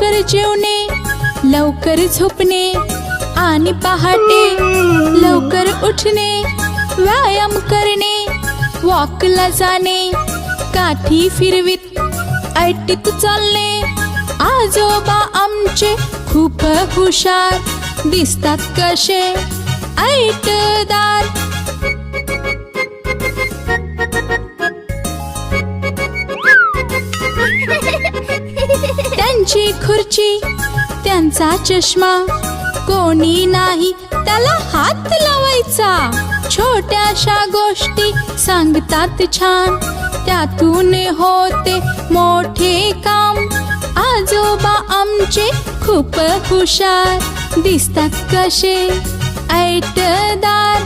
लवकर जेवणे, लवकर झोपणे आणि पहाटे लवकर उठणे, व्यायाम करणे, वॉकला जाणे, काठी फिरवीत ऐटीत चालणे. आजोबा आमचे खूप हुशार, दिसतात कसे ऐटदार. त्यांची खुर्ची, त्यांचा चष्मा, कोणी नाही त्याला हात लावायचा. छोट्याशा गोष्टी सांगतात छान, त्यातून होते मोठे काम. आजोबा आमचे खूप हुशार, दिसतात कसे ऐटदार.